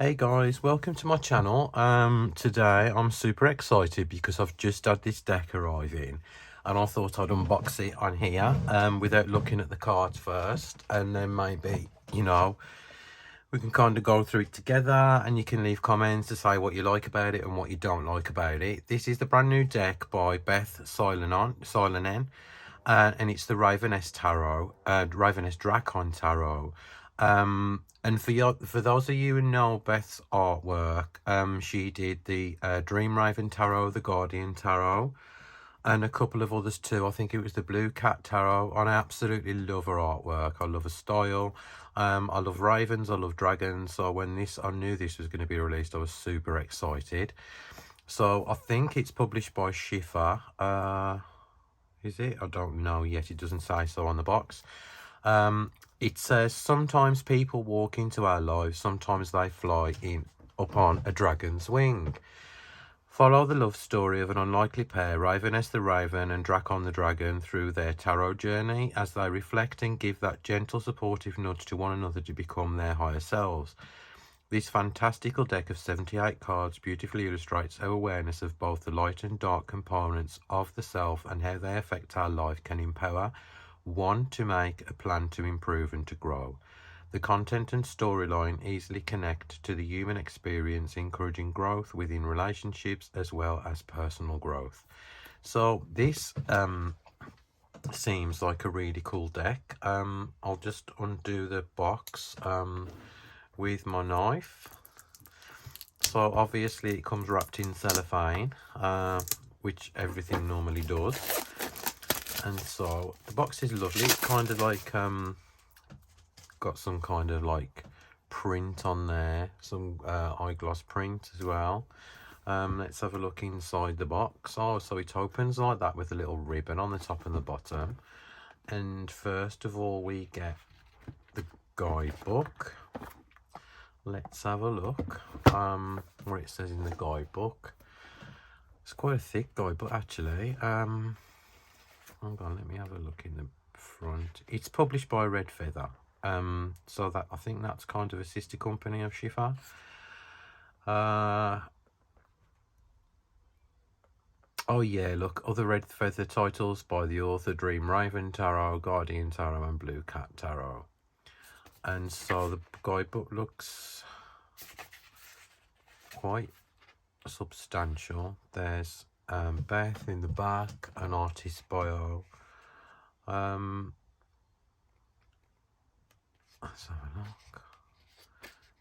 Hey guys, welcome to my channel. Today I'm super excited because I've just had this deck arrive in and I thought I'd unbox it on here without looking at the cards first, and then maybe, we can kind of go through it together and you can leave comments to say what you like about it and what you don't like about it. This is the brand new deck by Beth Silonen, and it's the Ravyness Drakon Tarot. And for those of you who know Beth's artwork, she did the Dream Raven Tarot, the Guardian Tarot, and a couple of others too. I think it was the Blue Cat Tarot, and I absolutely love her artwork. I love her style. I love ravens, I love dragons. So when I knew this was going to be released, I was super excited. So I think it's published by Schiffer. Is it? I don't know yet. It doesn't say so on the box. It says, sometimes people walk into our lives, sometimes they fly in upon a dragon's wing. Follow the love story of an unlikely pair, Ravyness the Raven and Drakon the Dragon, through their tarot journey as they reflect and give that gentle supportive nudge to one another to become their higher selves. This fantastical deck of 78 cards beautifully illustrates our awareness of both the light and dark components of the self and how they affect our life can empower one to make a plan to improve and to grow. The content and storyline easily connect to the human experience, encouraging growth within relationships as well as personal growth. So this seems like a really cool deck. I'll just undo the box with my knife. So obviously it comes wrapped in cellophane, which everything normally does. And so the box is lovely. It's kind of like got some kind of like print on there, some eyeglass print as well. Let's have a look inside the box. Oh, so it opens like that with a little ribbon on the top and the bottom. And first of all we get the guidebook. Let's have a look what it says in the guidebook. It's quite a thick guidebook actually. Hold on, let me have a look in the front. It's published by Red Feather. So that, I think that's kind of a sister company of Schiffer. Oh yeah, look, other Red Feather titles by the author: Dream Raven Tarot, Guardian Tarot and Blue Cat Tarot. And so the guidebook looks quite substantial. There's Beth in the back, an artist bio. Let's have a look.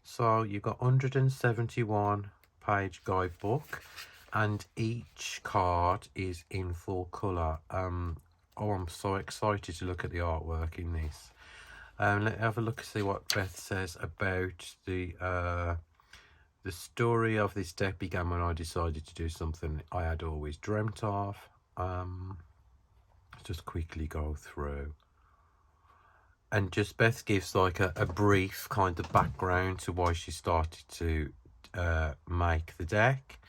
So you've got 171 page guidebook, and each card is in full colour. Oh, I'm so excited to look at the artwork in this. Let's have a look and see what Beth says about the story of this deck. Began when I decided to do something I had always dreamt of. Let's just quickly go through. And just Beth gives like a brief kind of background to why she started to make the deck.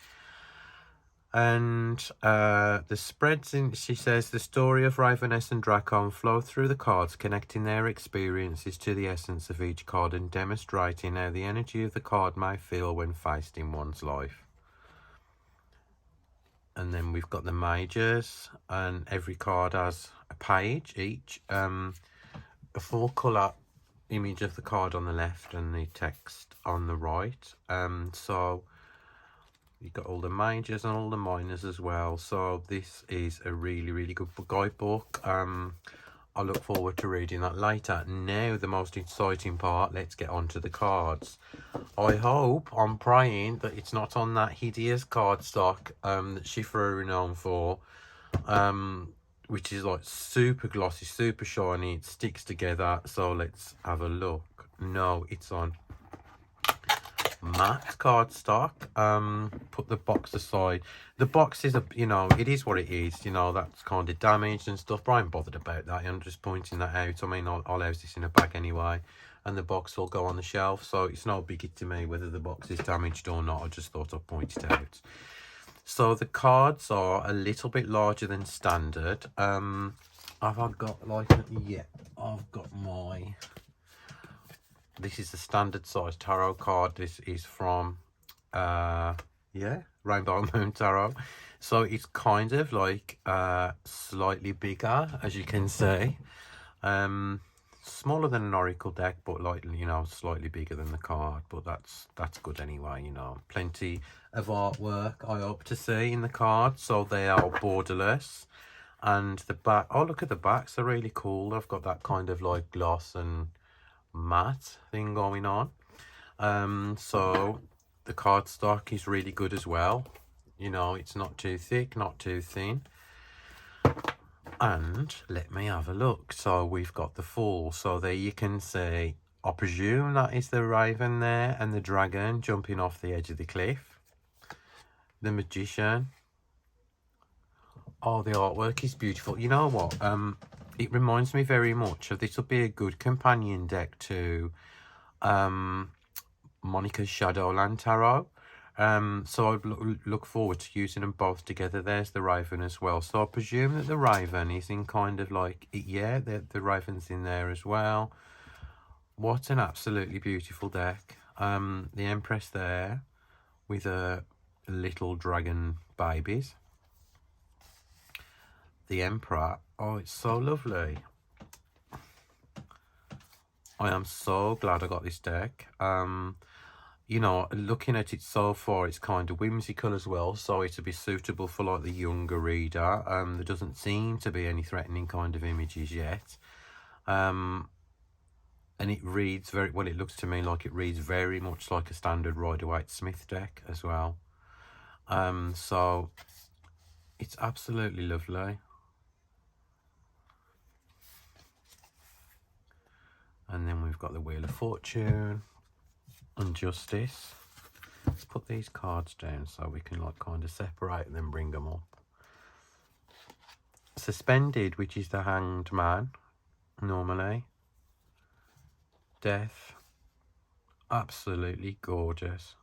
And the spreads in, she says, the story of Ravyness and Drakon flow through the cards, connecting their experiences to the essence of each card and demonstrating how the energy of the card may feel when faced in one's life. And then we've got the majors, and every card has a page each. A full colour image of the card on the left and the text on the right. So you've got all the majors and all the minors as well. So this is a really good guidebook. I look forward to reading that later. Now the most exciting part, let's get on to the cards. I'm praying that it's not on that hideous cardstock that Schiffer are known for, which is like super glossy, super shiny. It sticks together. So let's have a look. No, it's on matte cardstock. Put the box aside. The box is it is what it is. That's kind of damaged and stuff, but I'm bothered about that. I'm just pointing that out. I mean, I'll house this in a bag anyway, and the box will go on the shelf, so it's no biggie to me whether the box is damaged or not. I just thought I'd point it out. So the cards are a little bit larger than standard. I've got my this is the standard size tarot card. This is from yeah, Rainbow Moon Tarot. So it's kind of like slightly bigger, as you can see. Smaller than an oracle deck, but like, you know, slightly bigger than the card, but that's good anyway, you know. Plenty of artwork I hope to see in the card. So they are borderless, and the back, oh look at the backs, are really cool. They've got that kind of like gloss and matte thing going on. So the cardstock is really good as well, you know. It's not too thick, not too thin. And let me have a look. So we've got the Fool. So there you can see, I presume that is the Raven there, and the Dragon jumping off the edge of the cliff. The Magician. Oh, the artwork is beautiful. You know what? It reminds me very much of, this will be a good companion deck to Monica's Shadowland Tarot. So I'd look forward to using them both together. There's the Raven as well. So I presume that the Raven is in kind of like, yeah, the Raven's in there as well. What an absolutely beautiful deck. The Empress there with her little dragon babies. The Emperor. Oh, it's so lovely. I am so glad I got this deck. You know, looking at it so far, it's kind of whimsical as well, so it'll be suitable for like the younger reader. There doesn't seem to be any threatening kind of images yet. And it reads very well. It looks to me like it reads very much like a standard Rider-Waite-Smith deck as well. So it's absolutely lovely. And then we've got the Wheel of Fortune and Justice. Let's put these cards down so we can like kind of separate and then bring them up. Suspended, which is the Hanged Man normally. Death. Absolutely gorgeous.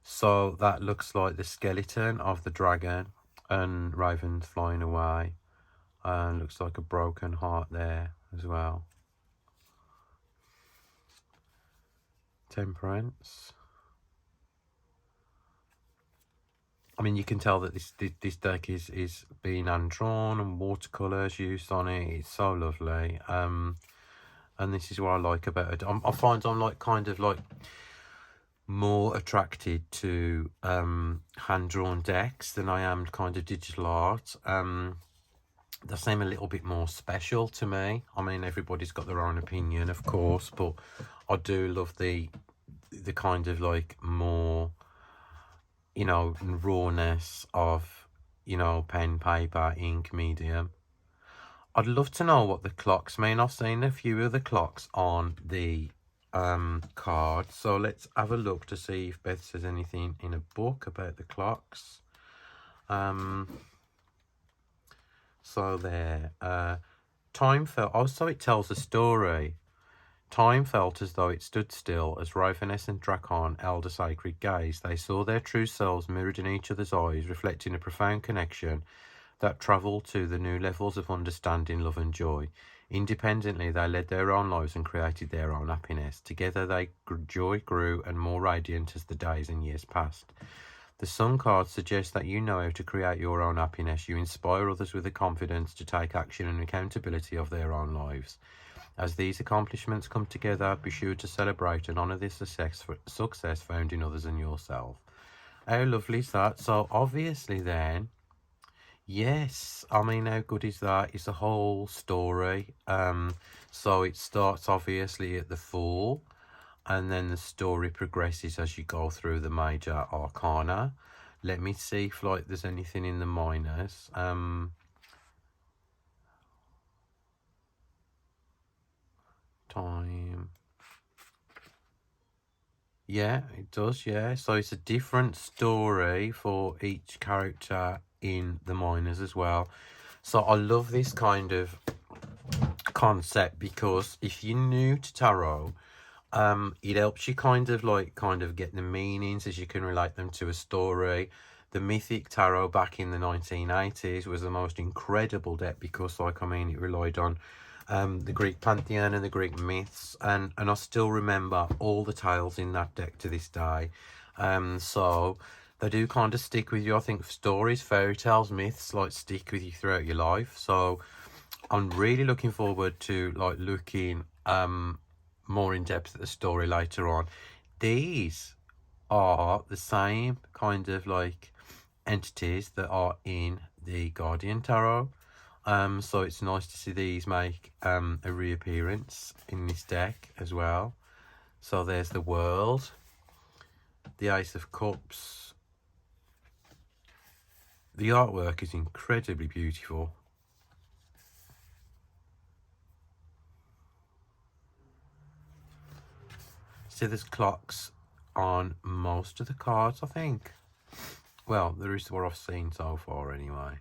So that looks like the skeleton of the dragon, and Raven's flying away. And looks like a broken heart there as well. Temperance. I mean, you can tell that this deck is being hand-drawn and watercolours used on it. It's so lovely. And this is what I like about it. I find I'm like kind of like more attracted to hand-drawn decks than I am kind of digital art. They seem a little bit more special to me. I mean, everybody's got their own opinion, of course, but I do love the kind of like more, you know, rawness of, you know, pen, paper, ink, medium. I'd love to know what the clocks mean. I've seen a few of the clocks on the card, so let's have a look to see if Beth says anything in a book about the clocks. So there, time felt, oh, so it tells a story. Time felt as though it stood still as Ravyness and Drakon held a sacred gaze. They saw their true selves mirrored in each other's eyes, reflecting a profound connection that travelled to the new levels of understanding, love and joy. Independently, they led their own lives and created their own happiness. Together, joy grew and more radiant as the days and years passed. The Sun card suggests that you know how to create your own happiness. You inspire others with the confidence to take action and accountability of their own lives. As these accomplishments come together, be sure to celebrate and honour this success found in others and yourself. How lovely is that? So obviously then, yes, I mean, how good is that? It's a whole story. So it starts obviously at the Fool, and then the story progresses as you go through the major arcana. Let me see if like there's anything in the minors. Time. Yeah, it does, yeah. So it's a different story for each character in the minors as well. So I love this kind of concept, because if you're new to tarot, it helps you kind of get the meanings as you can relate them to a story. The Mythic Tarot back in the 1980s was the most incredible deck, because like, I mean, it relied on the Greek pantheon and the Greek myths, and I still remember all the tales in that deck to this day. So they do kind of stick with you. I think stories, fairy tales, myths like stick with you throughout your life. So I'm really looking forward to like looking more in depth at the story later on. These are the same kind of like entities that are in the Guardian Tarot. So it's nice to see these make a reappearance in this deck as well. So there's the World, the Ace of Cups. The artwork is incredibly beautiful. See, there's clocks on most of the cards, I think. Well, there is what I've seen so far anyway.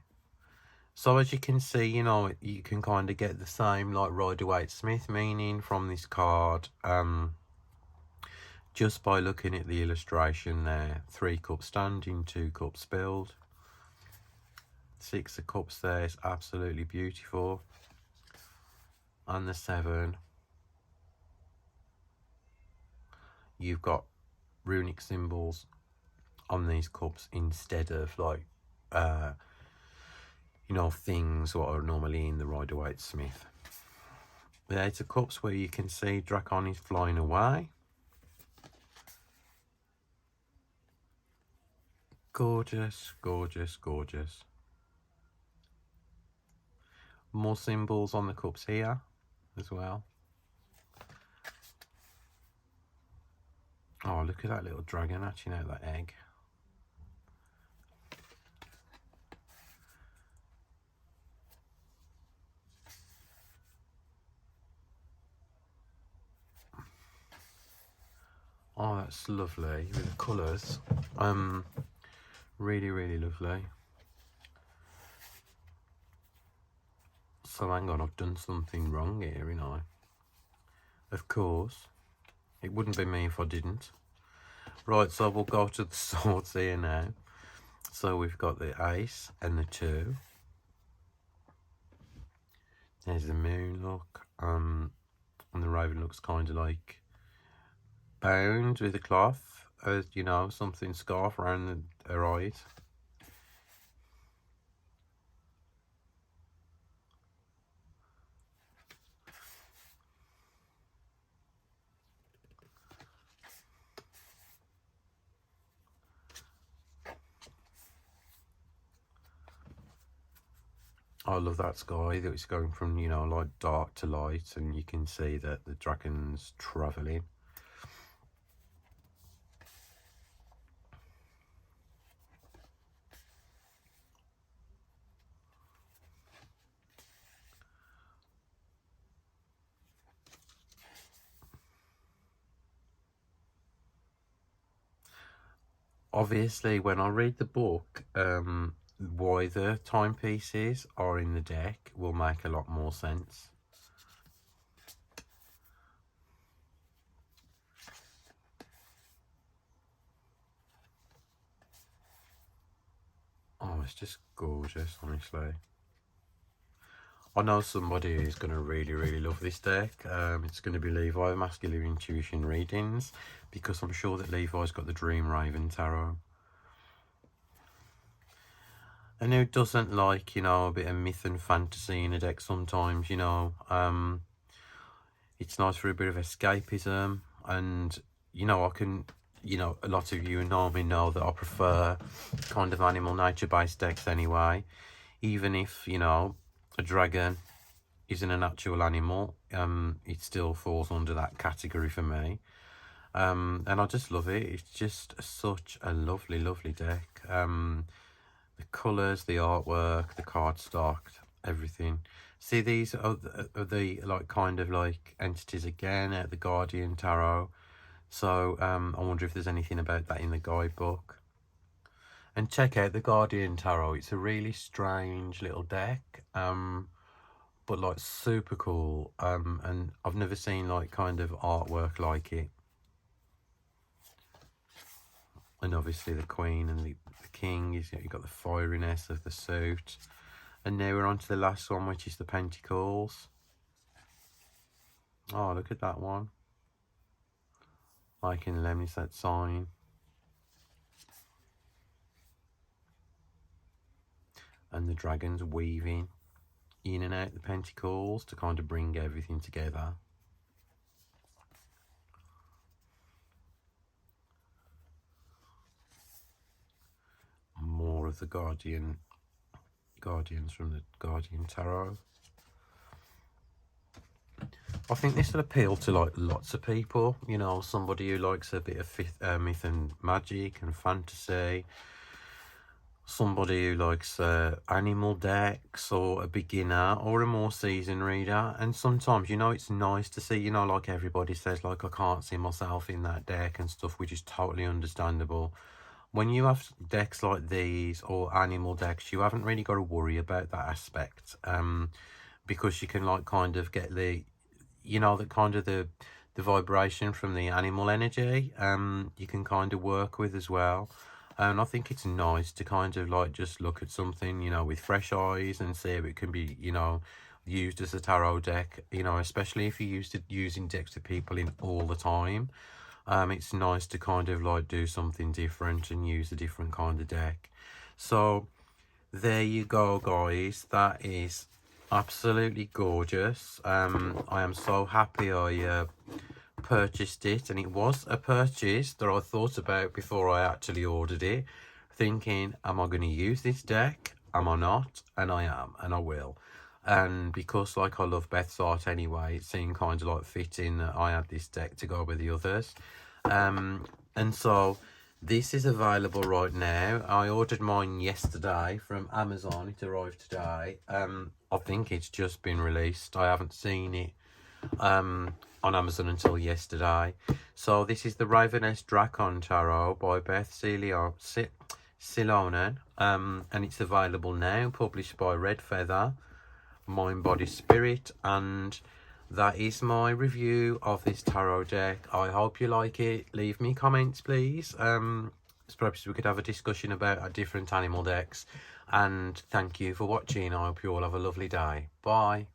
So as you can see, you know, you can kind of get the same like Rider-Waite-Smith meaning from this card. Just by looking at the illustration there. 3 cups standing, 2 cups spilled. 6 of cups there is absolutely beautiful. And the 7. You've got runic symbols on these cups instead of like, you know, things what are normally in the Rider-Waite-Smith. The 8 of Cups, where you can see Drakon is flying away. Gorgeous, gorgeous, gorgeous. More symbols on the cups here as well. Oh, look at that little dragon hatching out that egg. Oh, that's lovely with the colours. Really, really lovely. So hang on, I've done something wrong here, you know. Of course, it wouldn't be me if I didn't. Right, so we'll go to the swords here now. So we've got the Ace and the 2. There's the Moon look, and the Raven looks kind of like bound with a cloth, as you know, something scarf around her eyes. I love that sky that it's going from, you know, like dark to light, and you can see that the dragon's travelling. Obviously, when I read the book, why the timepieces are in the deck will make a lot more sense. Oh, it's just gorgeous, honestly. I know somebody who's going to really, really love this deck. It's going to be Levi, Masculine Intuition Readings, because I'm sure that Levi's got the Dream Raven Tarot. And who doesn't like, you know, a bit of myth and fantasy in a deck sometimes, you know. It's nice for a bit of escapism, and, you know, I can, you know, a lot of you know me know that I prefer kind of animal nature-based decks anyway. Even if, you know, a dragon isn't an actual animal, it still falls under that category for me. And I just love it. It's just such a lovely, lovely deck. The colours, the artwork, the cardstock, everything. See, these are the like kind of like entities again at the Guardian Tarot. So I wonder if there's anything about that in the guidebook. And check out the Guardian Tarot. It's a really strange little deck, but like super cool. And I've never seen like kind of artwork like it. And obviously the Queen and the King, you've got the fieriness of the suit. And now we're on to the last one, which is the Pentacles. Oh, look at that one. Like in Lemnis, that sign. And the dragon's weaving in and out the pentacles to kind of bring everything together. More of the guardians from the Guardian Tarot. I think this will appeal to like lots of people, you know, somebody who likes a bit of myth and magic and fantasy, somebody who likes animal decks, or a beginner or a more seasoned reader. And sometimes, you know, it's nice to see, you know, like everybody says, like, I can't see myself in that deck and stuff, which is totally understandable. When you have decks like these or animal decks, you haven't really got to worry about that aspect, because you can like kind of get the, you know, the kind of the vibration from the animal energy, you can kind of work with as well. And I think it's nice to kind of like just look at something, you know, with fresh eyes and see if it can be, you know, used as a tarot deck, you know, especially if you're using decks with people in all the time. It's nice to kind of like do something different and use a different kind of deck. So there you go, guys. That is absolutely gorgeous. I am so happy I purchased it, and it was a purchase that I thought about before I actually ordered it, thinking, am I going to use this deck? Am I not? And I am, and I will. And because like I love Beth's art anyway, it seemed kind of like fitting that I had this deck to go with the others. And so this is available right now. I ordered mine yesterday from Amazon. It arrived today. I think it's just been released. I haven't seen it on Amazon until yesterday. So this is the Ravyness Drakon Tarot by Beth Silonen, and it's available now, published by Red Feather, Mind, Body, Spirit, and that is my review of this tarot deck. I hope you like it. Leave me comments, please. Perhaps we could have a discussion about our different animal decks. And thank you for watching. I hope you all have a lovely day. Bye.